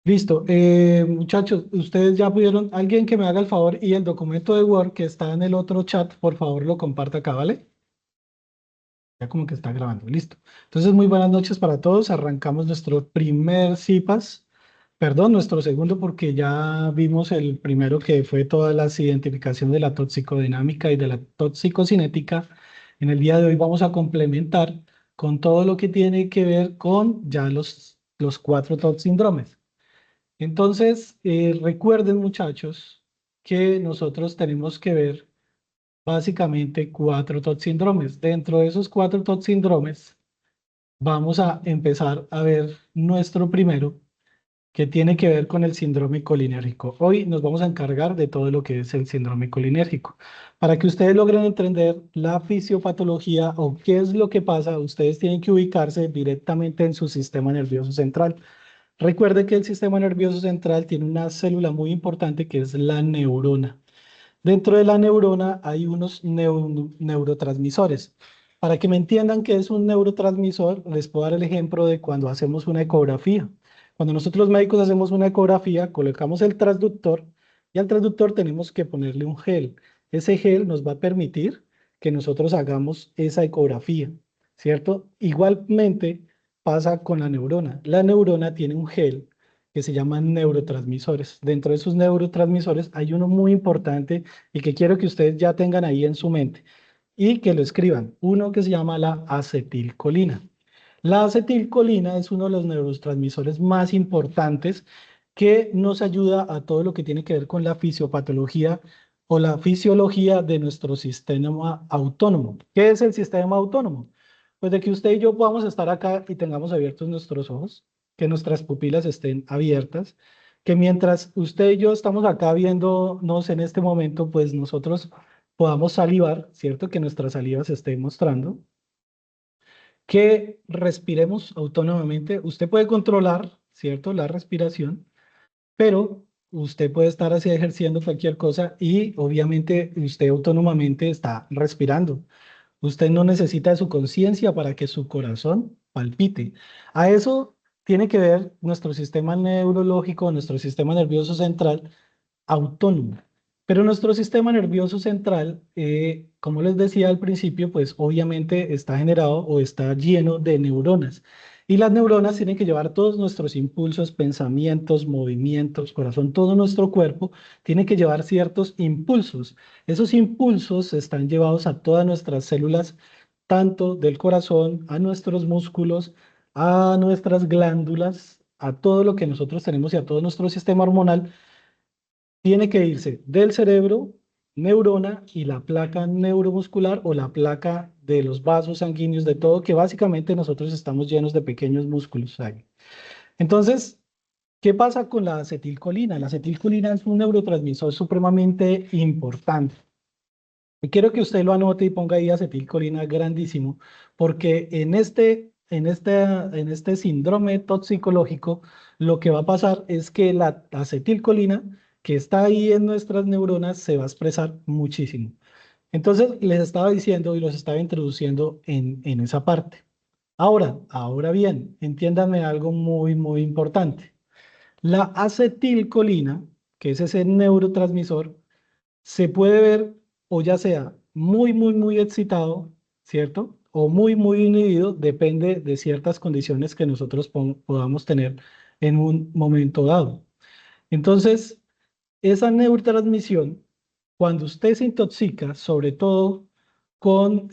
Listo. Muchachos, ustedes ya pudieron, alguien que me haga el favor y el documento de Word que está en el otro chat, por favor lo comparta acá, ¿vale? Ya como que está grabando, listo. Entonces, muy buenas noches para todos. Arrancamos nuestro primer CIPAS, perdón, nuestro segundo porque ya vimos el primero que fue todas las identificaciones de la toxicodinámica y de la toxicocinética. En el día de hoy vamos a complementar con todo lo que tiene que ver con ya los cuatro TOC síndromes. Entonces, recuerden muchachos que nosotros tenemos que ver básicamente cuatro TOC síndromes. Dentro de esos cuatro TOC síndromes, vamos a empezar a ver nuestro primero, que tiene que ver con el síndrome colinérgico. Hoy nos vamos a encargar de todo lo que es el síndrome colinérgico. Para que ustedes logren entender la fisiopatología o qué es lo que pasa, ustedes tienen que ubicarse directamente en su sistema nervioso central. Recuerde que el sistema nervioso central tiene una célula muy importante que es la neurona. Dentro de la neurona hay unos neurotransmisores. Para que me entiendan qué es un neurotransmisor, les puedo dar el ejemplo de cuando hacemos una ecografía. Cuando nosotros los médicos hacemos una ecografía, colocamos el transductor y al transductor tenemos que ponerle un gel. Ese gel nos va a permitir que nosotros hagamos esa ecografía, ¿cierto? Igualmente pasa con la neurona. La neurona tiene un gel que se llaman neurotransmisores. Dentro de esos neurotransmisores hay uno muy importante y que quiero que ustedes ya tengan ahí en su mente y que lo escriban. Uno que se llama la acetilcolina. La acetilcolina es uno de los neurotransmisores más importantes que nos ayuda a todo lo que tiene que ver con la fisiopatología o la fisiología de nuestro sistema autónomo. ¿Qué es el sistema autónomo? Pues de que usted y yo podamos estar acá y tengamos abiertos nuestros ojos, que nuestras pupilas estén abiertas, que mientras usted y yo estamos acá viéndonos en este momento, pues nosotros podamos salivar, ¿cierto? Que nuestra saliva se esté mostrando, que respiremos autónomamente. Usted puede controlar, ¿cierto? La respiración, pero usted puede estar así ejerciendo cualquier cosa y obviamente usted autónomamente está respirando. Usted no necesita de su conciencia para que su corazón palpite. A eso tiene que ver nuestro sistema neurológico, nuestro sistema nervioso central autónomo. Pero nuestro sistema nervioso central, como les decía al principio, pues obviamente está generado o está lleno de neuronas. Y las neuronas tienen que llevar todos nuestros impulsos, pensamientos, movimientos, corazón, todo nuestro cuerpo tiene que llevar ciertos impulsos. Esos impulsos están llevados a todas nuestras células, tanto del corazón, a nuestros músculos, a nuestras glándulas, a todo lo que nosotros tenemos y a todo nuestro sistema hormonal tiene que irse del cerebro, neurona y la placa neuromuscular o la placa de los vasos sanguíneos, de todo, que básicamente nosotros estamos llenos de pequeños músculos ahí. Entonces, ¿qué pasa con la acetilcolina? La acetilcolina es un neurotransmisor supremamente importante. Y quiero que usted lo anote y ponga ahí acetilcolina grandísimo, porque en este síndrome toxicológico, lo que va a pasar es que la acetilcolina que está ahí en nuestras neuronas se va a expresar muchísimo. Entonces, les estaba diciendo y los estaba introduciendo en esa parte. Ahora bien, entiéndanme algo muy, muy importante. La acetilcolina, que es ese neurotransmisor, se puede ver o ya sea muy, muy, muy excitado, ¿cierto? O muy, muy inhibido, depende de ciertas condiciones que nosotros podamos tener en un momento dado. Entonces, esa neurotransmisión, cuando usted se intoxica, sobre todo con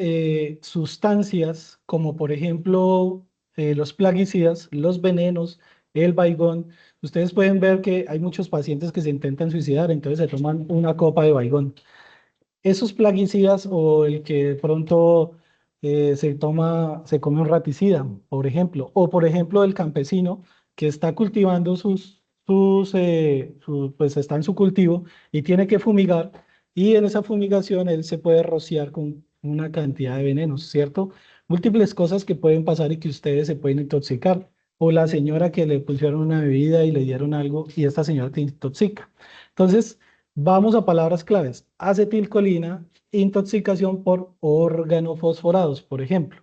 sustancias como por ejemplo los plaguicidas, los venenos, el baigón, ustedes pueden ver que hay muchos pacientes que se intentan suicidar, entonces se toman una copa de baigón. Esos plaguicidas o el que de pronto se come un raticida, por ejemplo, o por ejemplo el campesino que está cultivando pues está en su cultivo y tiene que fumigar y en esa fumigación él se puede rociar con una cantidad de venenos, ¿cierto? Múltiples cosas que pueden pasar y que ustedes se pueden intoxicar. O la señora que le pusieron una bebida y le dieron algo y esta señora te intoxica. Entonces, vamos a palabras claves. Acetilcolina, intoxicación por organofosforados, por ejemplo.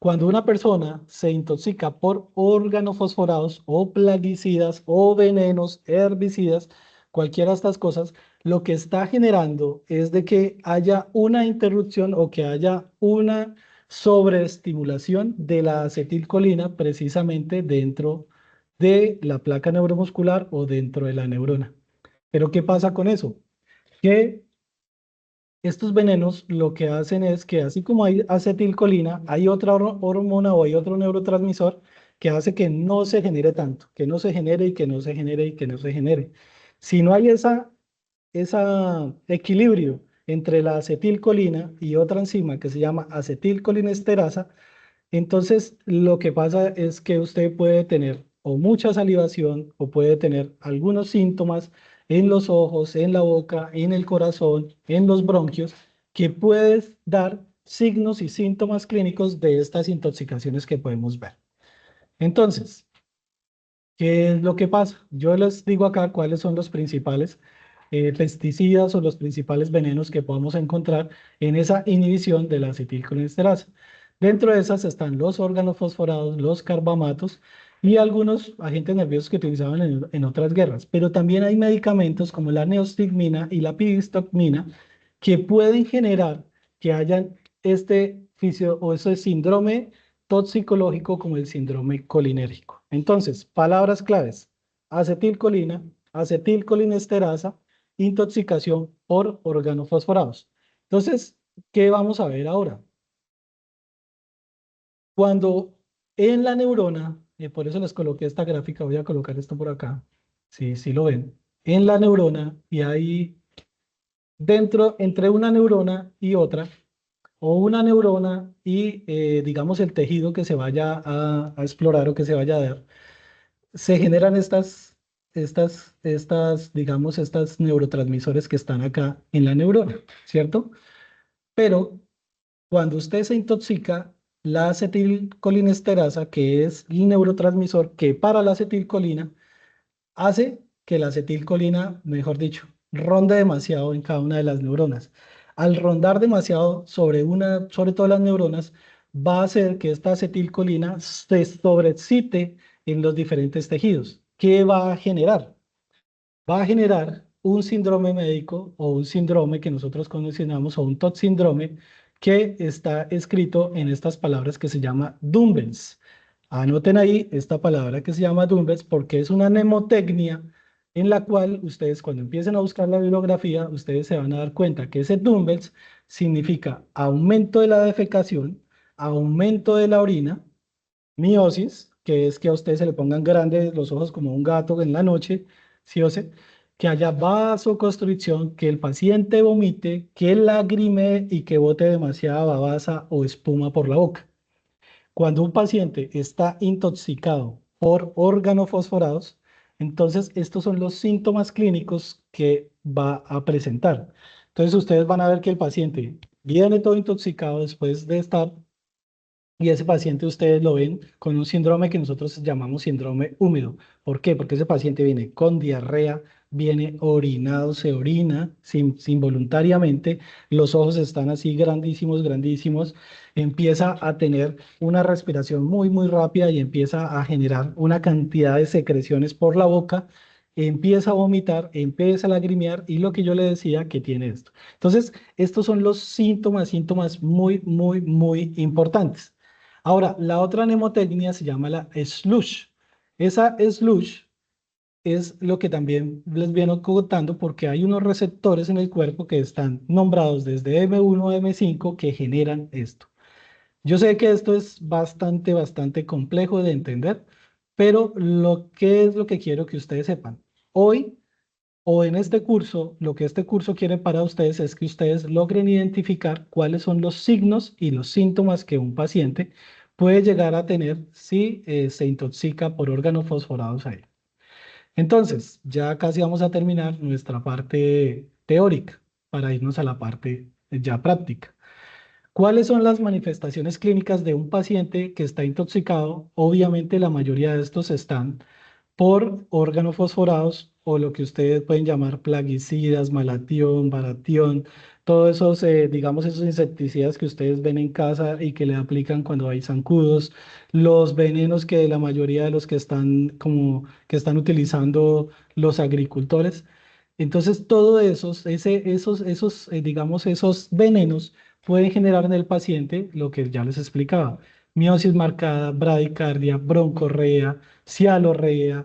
Cuando una persona se intoxica por organofosforados o plaguicidas o venenos, herbicidas, cualquiera de estas cosas, lo que está generando es de que haya una interrupción o que haya una sobreestimulación de la acetilcolina precisamente dentro de la placa neuromuscular o dentro de la neurona. Pero ¿qué pasa con eso? Que estos venenos lo que hacen es que así como hay acetilcolina, hay otra hormona o hay otro neurotransmisor que hace que no se genere tanto, que no se genere y que no se genere y que no se genere. Si no hay esa equilibrio entre la acetilcolina y otra enzima que se llama acetilcolinesterasa, entonces, lo que pasa es que usted puede tener o mucha salivación o puede tener algunos síntomas en los ojos, en la boca, en el corazón, en los bronquios, que pueden dar signos y síntomas clínicos de estas intoxicaciones que podemos ver. Entonces, ¿qué es lo que pasa? Yo les digo acá cuáles son los principales pesticidas o los principales venenos que podemos encontrar en esa inhibición de la acetilcolinesterasa. Dentro de esas están los organofosforados, los carbamatos y algunos agentes nerviosos que utilizaban en otras guerras. Pero también hay medicamentos como la neostigmina y la pivistocmina que pueden generar que hayan este fisio o ese síndrome toxicológico como el síndrome colinérgico. Entonces, palabras claves: acetilcolina, acetilcolinesterasa, intoxicación por organofosforados. Entonces, ¿qué vamos a ver ahora? Cuando en la neurona, por eso les coloqué esta gráfica, voy a colocar esto por acá, sí lo ven, en la neurona y ahí dentro, entre una neurona y otra, o una neurona y, digamos, el tejido que se vaya a explorar o que se vaya a dar, se generan digamos, estas neurotransmisores que están acá en la neurona, ¿cierto? Pero cuando usted se intoxica, la acetilcolinesterasa, que es el neurotransmisor que para la acetilcolina, hace que la acetilcolina, mejor dicho, ronde demasiado en cada una de las neuronas. Al rondar demasiado sobre todas las neuronas, va a hacer que esta acetilcolina se sobreexcite en los diferentes tejidos. ¿Qué va a generar? Va a generar un síndrome médico o un síndrome que nosotros conocemos o un toxíndrome que está escrito en estas palabras que se llama Dumbens. Anoten ahí esta palabra que se llama Dumbens porque es una mnemotecnia en la cual ustedes cuando empiecen a buscar la bibliografía, ustedes se van a dar cuenta que ese Dumbens significa aumento de la defecación, aumento de la orina, miosis, que es que a usted se le pongan grandes los ojos como un gato en la noche, sí o sí, que haya vasoconstricción, que el paciente vomite, que lagrime y que bote demasiada babasa o espuma por la boca. Cuando un paciente está intoxicado por organofosforados, entonces estos son los síntomas clínicos que va a presentar. Entonces ustedes van a ver que el paciente viene todo intoxicado después de estar y ese paciente ustedes lo ven con un síndrome que nosotros llamamos síndrome húmedo. ¿Por qué? Porque ese paciente viene con diarrea, viene orinado, se orina sin voluntariamente, los ojos están así grandísimos, grandísimos, empieza a tener una respiración muy rápida y empieza a generar una cantidad de secreciones por la boca, empieza a vomitar, empieza a lagrimear y lo que yo le decía que tiene esto. Entonces, estos son los síntomas muy importantes. Ahora, la otra mnemotecnia se llama la slush. Esa slush es lo que también les viene contando porque hay unos receptores en el cuerpo que están nombrados desde M1 a M5 que generan esto. Yo sé que esto es bastante complejo de entender, pero lo que es lo que quiero que ustedes sepan. Hoy o en este curso, lo que este curso quiere para ustedes es que ustedes logren identificar cuáles son los signos y los síntomas que un paciente puede llegar a tener si se intoxica por órganos fosforados a él. Entonces, ya casi vamos a terminar nuestra parte teórica para irnos a la parte ya práctica. ¿Cuáles son las manifestaciones clínicas de un paciente que está intoxicado? Obviamente la mayoría de estos están por organofosforados o lo que ustedes pueden llamar plaguicidas, malatión, baratión, todos esos, digamos, esos insecticidas que ustedes ven en casa y que le aplican cuando hay zancudos, los venenos que la mayoría de los que están como que están utilizando los agricultores. Entonces, todo esos, digamos, esos venenos pueden generar en el paciente lo que ya les explicaba: miosis marcada, bradicardia, broncorrea, cialorrea.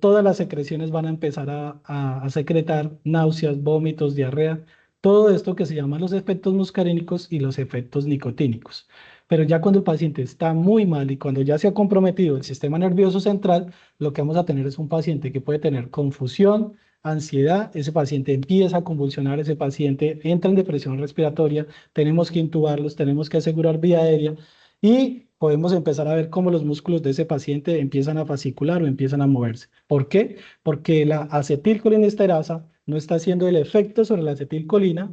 Todas las secreciones van a empezar a secretar náuseas, vómitos, diarrea, todo esto que se llaman los efectos muscarínicos y los efectos nicotínicos. Pero ya cuando el paciente está muy mal y cuando ya se ha comprometido el sistema nervioso central, lo que vamos a tener es un paciente que puede tener confusión, ansiedad, ese paciente empieza a convulsionar, ese paciente entra en depresión respiratoria, tenemos que intubarlos, tenemos que asegurar vía aérea y podemos empezar a ver cómo los músculos de ese paciente empiezan a fascicular o empiezan a moverse. ¿Por qué? Porque la acetilcolinesterasa no está haciendo el efecto sobre la acetilcolina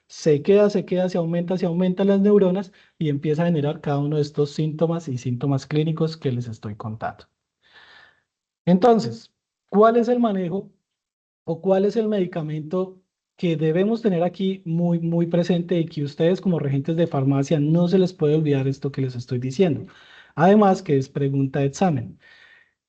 se aumenta las neuronas y empieza a generar cada uno de estos síntomas y síntomas clínicos que les estoy contando. Entonces, ¿cuál es el manejo o cuál es el medicamento que debemos tener aquí muy, muy presente y que ustedes como regentes de farmacia no se les puede olvidar esto que les estoy diciendo? Además, que es pregunta de examen.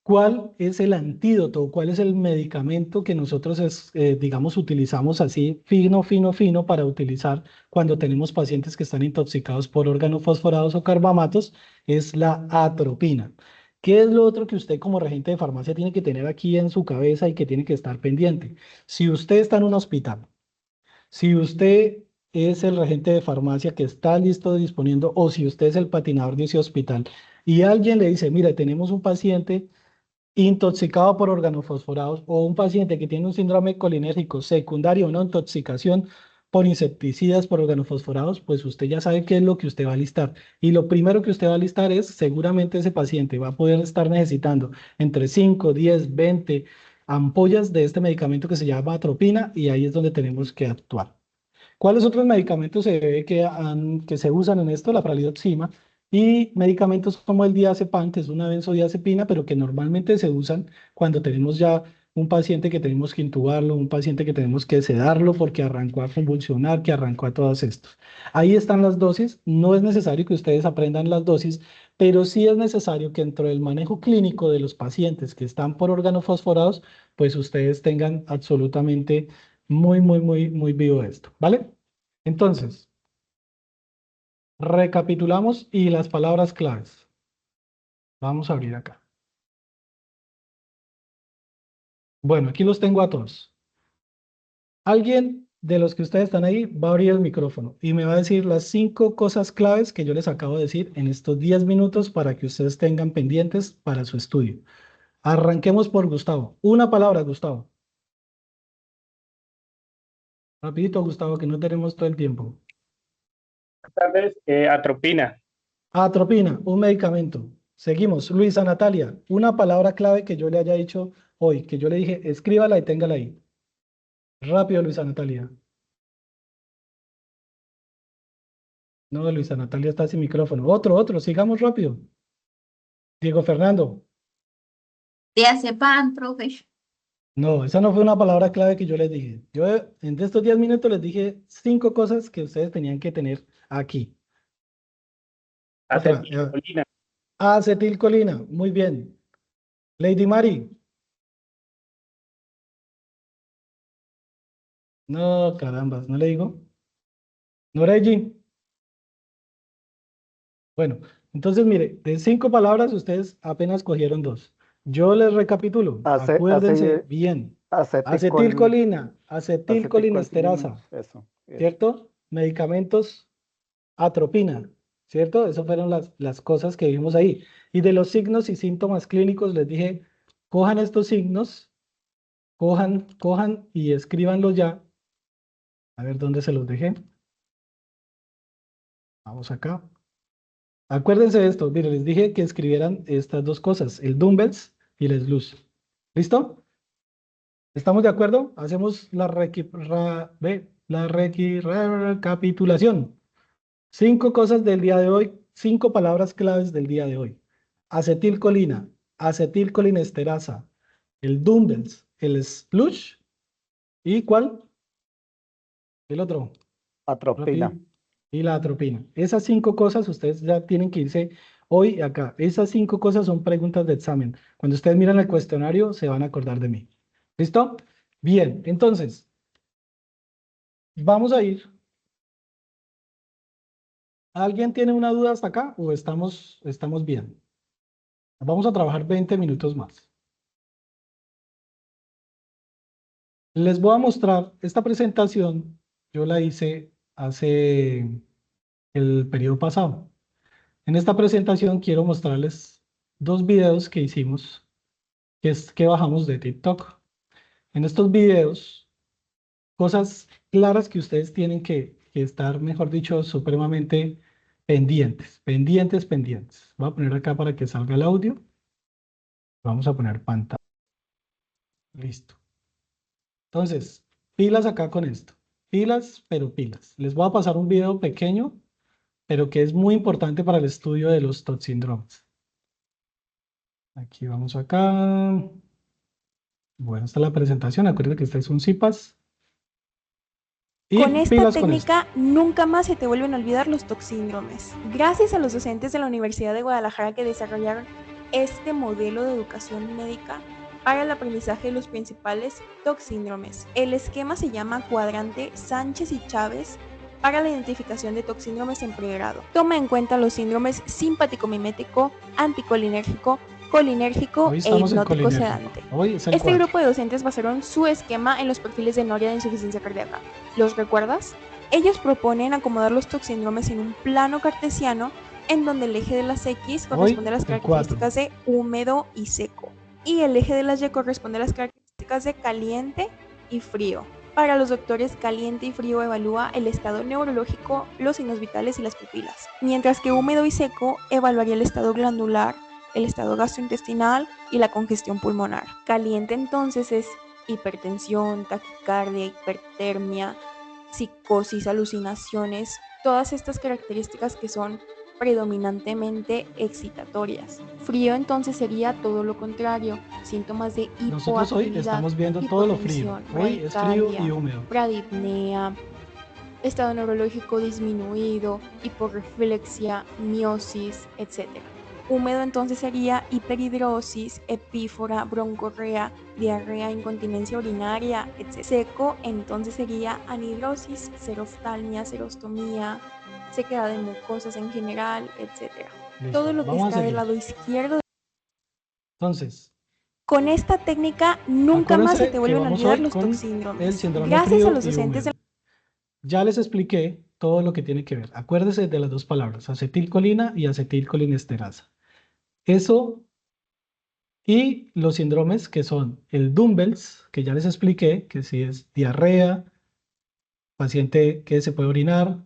¿Cuál es el antídoto o cuál es el medicamento que nosotros, digamos, utilizamos así fino, fino, fino para utilizar cuando tenemos pacientes que están intoxicados por organofosforados o carbamatos? Es la atropina. ¿Qué es lo otro que usted como regente de farmacia tiene que tener aquí en su cabeza y que tiene que estar pendiente? Si usted está en un hospital, si usted es el regente de farmacia que está listo disponiendo, o si usted es el patinador de ese hospital y alguien le dice, mira, tenemos un paciente intoxicado por organofosforados o un paciente que tiene un síndrome colinérgico secundario a una intoxicación por insecticidas por organofosforados, pues usted ya sabe qué es lo que usted va a listar. Y lo primero que usted va a listar es, seguramente ese paciente va a poder estar necesitando entre 5, 10, 20 ampollas de este medicamento que se llama atropina y ahí es donde tenemos que actuar. ¿Cuáles otros medicamentos se ve que se usan en esto? La pralidoxima y medicamentos como el diazepam, que es una benzodiazepina, pero que normalmente se usan cuando tenemos ya un paciente que tenemos que intubarlo, un paciente que tenemos que sedarlo porque arrancó a convulsionar, que arrancó a todas estas. Ahí están las dosis. No es necesario que ustedes aprendan las dosis, pero sí es necesario que dentro del manejo clínico de los pacientes que están por organofosforados, pues ustedes tengan absolutamente muy, muy, muy, muy vivo esto, ¿vale? Entonces, recapitulamos y las palabras claves. Vamos a abrir acá. Bueno, aquí los tengo a todos. Alguien de los que ustedes están ahí va a abrir el micrófono y me va a decir las 5 cosas claves que yo les acabo de decir en estos 10 minutos para que ustedes tengan pendientes para su estudio. Arranquemos por Gustavo. Una palabra, Gustavo. Rapidito, Gustavo, que no tenemos todo el tiempo. Tal vez atropina, Atropina, un medicamento. Seguimos. Luisa Natalia, una palabra clave que yo le haya dicho hoy, que yo le dije, escríbala y téngala ahí. Rápido, Luisa Natalia. No, Luisa Natalia está sin micrófono. Otro, sigamos rápido. Diego Fernando. Diazepam, profe. No, esa no fue una palabra clave que yo les dije. Yo en estos 10 minutos les dije 5 cosas que ustedes tenían que tener aquí. Otra. acetilcolina, Acetilcolina. Muy bien. Lady Mari. No, carambas, ¿no le digo? Noreji. Bueno, entonces mire, de 5 palabras ustedes apenas cogieron 2. Yo les recapitulo. Ace, Acuérdense ace- bien. aceticol, Acetilcolina, aceticolin, acetilcolinesterasa, eso. ¿cierto? Medicamentos, atropina, ¿cierto? Esas fueron las cosas que vimos ahí. Y de los signos y síntomas clínicos les dije, cojan estos signos, cojan y escríbanlos ya. A ver dónde se los dejé. Vamos acá. Acuérdense de esto, mire, les dije que escribieran estas dos cosas, el dumbbells y el slush. ¿Listo? ¿Estamos de acuerdo? Hacemos recapitulación. 5 cosas del día de hoy, 5 palabras claves del día de hoy. Acetilcolina, acetilcolinesterasa, el dumbbells, el slush, ¿y cuál? El otro. Atropina. Y la atropina. Esas 5 cosas ustedes ya tienen que irse hoy acá. Esas 5 cosas son preguntas de examen. Cuando ustedes miran el cuestionario se van a acordar de mí. ¿Listo? Bien, entonces, vamos a ir. ¿Alguien tiene una duda hasta acá o estamos bien? Vamos a trabajar 20 minutos más. Les voy a mostrar esta presentación. Yo la hice hace el periodo pasado. En esta presentación quiero mostrarles 2 videos que hicimos, que bajamos de TikTok. En estos videos, cosas claras que ustedes tienen que estar, mejor dicho, supremamente pendientes. Voy a poner acá para que salga el audio. Vamos a poner pantalla. Listo. Entonces, pilas acá con esto. Pilas, pero pilas. Les voy a pasar un video pequeño, pero que es muy importante para el estudio de los toxindromes. Aquí vamos acá. Bueno, esta es la presentación. Acuérdense que este es un CIPAS. Y Con esta pilas con esto. técnica nunca más se te vuelven a olvidar los toxíndromes. Gracias a los docentes de la Universidad de Guadalajara que desarrollaron este modelo de educación médica para el aprendizaje de los principales toxíndromes. El esquema se llama Cuadrante Sánchez y Chávez para la identificación de toxíndromes en pregrado. Toma en cuenta los síndromes simpático-mimético, anticolinérgico, colinérgico Hoy e estamos en hipnótico colinérgico. sedante. Hoy es el Este 4. grupo de docentes basaron su esquema en los perfiles de Noria de insuficiencia cardíaca. ¿Los recuerdas? Ellos proponen acomodar los toxíndromes en un plano cartesiano en donde el eje de las X corresponde a las el características de húmedo y seco y el eje de las Y corresponde a las características de caliente y frío. Para los doctores, caliente y frío evalúa el estado neurológico, los signos vitales y las pupilas, mientras que húmedo y seco evaluaría el estado glandular, el estado gastrointestinal y la congestión pulmonar. Caliente entonces es hipertensión, taquicardia, hipertermia, psicosis, alucinaciones, todas estas características que son predominantemente excitatorias. Frío entonces sería todo lo contrario, síntomas de hipoactividad, Nosotros hoy estamos viendo todo lo frío. hipotensión, Hoy es frío y bradicardia, húmedo. bradipnea, estado neurológico disminuido, hiporreflexia, miosis, etc. Húmedo entonces sería hiperhidrosis, epífora, broncorrea, diarrea, incontinencia urinaria, etc. Seco entonces sería anhidrosis, seroftalmia, serostomía, sequedad de mucosas en general, etc. Listo. Todo lo que Vamos a está del seguir. lado izquierdo. Entonces, Con esta técnica nunca más se acuérdense te que vuelven a vamos olvidar hoy los con el toxíndromes. síndrome Gracias frío a los y docentes de húmedo. Ya les expliqué todo lo que tiene que ver. Acuérdense de las 2 palabras, acetilcolina y acetilcolinesterasa. Eso y los síndromes que son el Dumbbells, que ya les expliqué, que si es diarrea, paciente que se puede orinar,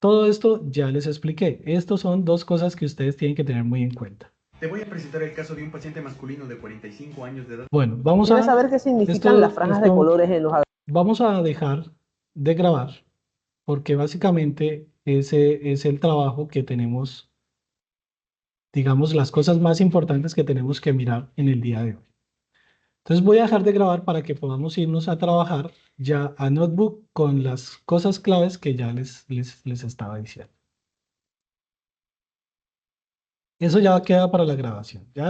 todo esto ya les expliqué. Estos son 2 cosas que ustedes tienen que tener muy en cuenta. Te voy a presentar el caso de un paciente masculino de 45 años de edad. Bueno, vamos ¿Quieres a saber qué significan las franjas de colores en los vamos a dejar de grabar porque básicamente ese es el trabajo que tenemos, digamos, las cosas más importantes que tenemos que mirar en el día de hoy. Entonces voy a dejar de grabar para que podamos irnos a trabajar ya a Notebook con las cosas claves que ya les estaba diciendo. Eso ya queda para la grabación. Ya